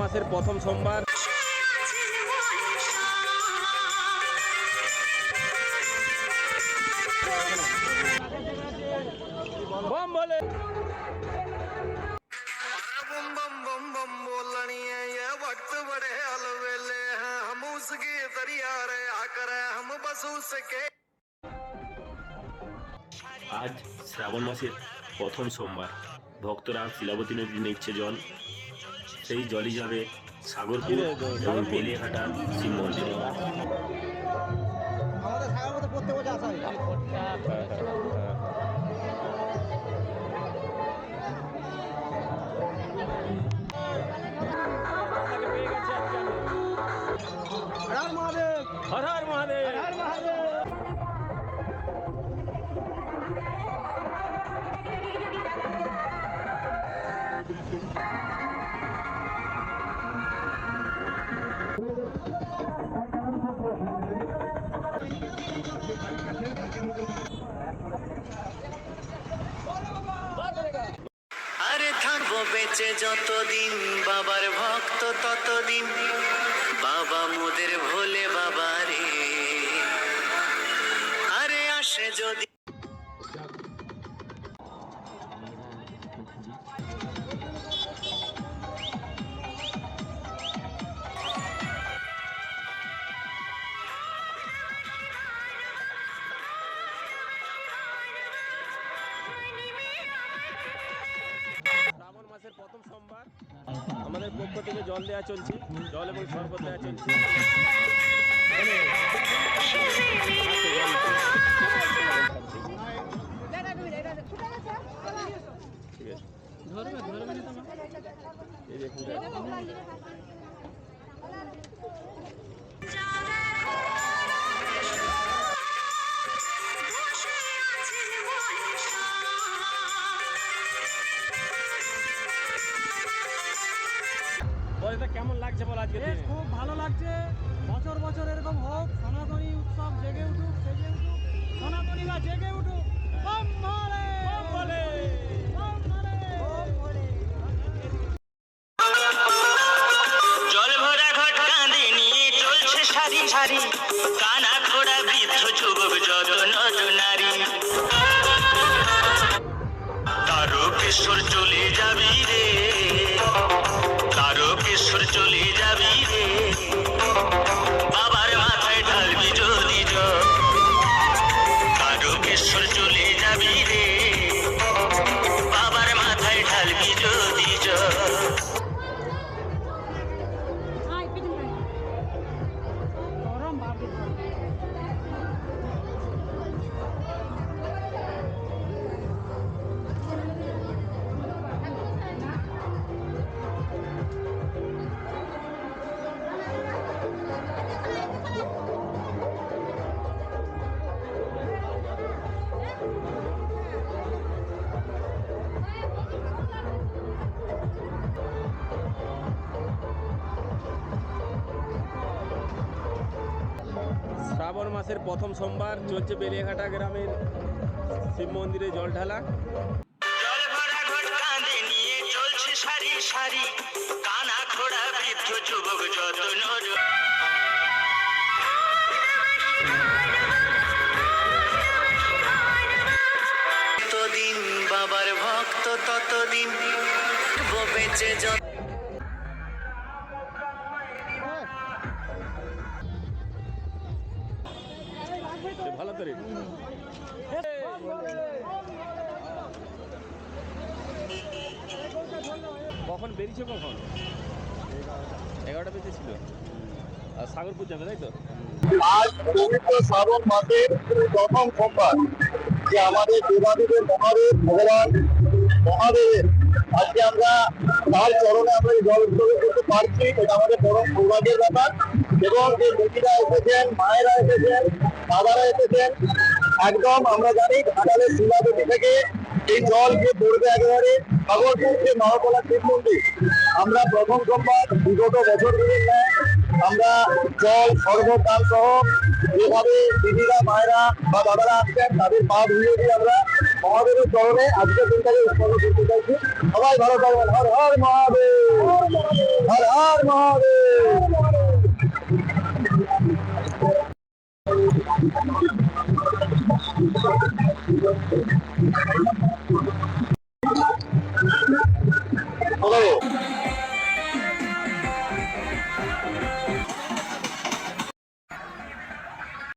মাসের প্রথম সোমবার। बम बोले बम बम बम बम बोलनी है ये वक्त बड़े अलवेले हैं हम उसकी दरिया रे आकर हम बस उसके। আজ শ্রাবণ মাসের প্রথম সোমবার ভক্তরা শিলাবতী নদী নিচ্ছে জল। সেই জলই যাবে সাগরপুর এবং বেলেঘাটা শিব মন্দিরে। আমাদের সাগর মতো প্রত্যেক বছর আসা হয়। हर हर महादेव, हर हर महादेव, हर महादेव। আরে থাকবো বেঁচে যতদিন বাবার ভক্ত ততদিন বাবা মোদের ভোলে বাবা রে। আরে আসে যদি শ্রাবণ মাসের প্রথম সোমবার আমাদের পক্ষ থেকে জল দেওয়া চলছে, জল এবং শরবত দেওয়া চলছে। ঠিক আছে, এই দেখুন বলতে কেমন লাগছে বল আজকে বেশ খুব ভালো লাগছে। বছর বছর এরকম হোক, সনাতনী উৎসব জেগে উঠুক, সেজে উঠুক, সনাতনীরা জেগে উঠুক। বম ভোলে, বম বলে বম ভোলে, বম ভোলে। জল ভরা ঘট কাঁধে নিয়ে চলছে সারি সারি, কানা ঘোড়া বৃদ্ধ যুবক যত নর নারী। তারকেশ্বর চলে যাবি রে, তারকেশ্বর চলে যাবি রে, বাবার মাথায় ঢালবি যদি জল। তারকেশ্বর চলে যাবি রে, বাবার মাথায় ঢালবি যদি জল। গরম বাপরে বাপ। শ্রাবণ মাসের প্রথম সোমবার চলছে বেলিয়াঘাটা গ্রামের শিব মন্দিরে জল ঢালা। জল ভরা ঘট কাঁধে নিয়ে চলছে সারি সারি, কানা ঘোড়া বৃদ্ধ যুবক যত নর। ততদিন বাবার ভক্ত ততদিন বেঁচে যত ভালো করে কখন বেরিয়েছে, কখন 11টা বেজে ছিল। আর সাগরপুর যাবে তাই তো? আজ পবিত্র শ্রাবণ মাসের প্রথম সোমবার, যে আমাদের দেবাদেবের মহাদেব ভগবান মহাদেবের আজকে আমরা তার চরণে আমরা এই জল উৎসর্গ করতে পারছি, এটা আমাদের পরম সৌভাগ্যের ব্যাপার। এবং যে মুখিরা এসেছেন, মায়েরা এসেছেন, দাদারা এসেছেন, একদম আমরা জানি ঘাটালের শিলাবতী থেকে এই জল গিয়ে পড়বে একেবারে সাগরপুর যে মহাকলা শিব মন্দির। আমরা প্রথম সোমবার বিগত বছরগুলির ন্যায় আমরা জল সর্বদান সহ যেভাবে দিদিরা মায়েরা বা দাদারা আসছেন তাদের পা ধুয়ে দিয়ে আমরা মহাদেবের চরণে আজকের দিনটাকে উৎসর্গ করতে চাইছি। সবাই ভালো থাকবেন। হর হর মহাদেব, হর হর হর মহাদেব। হ্যালো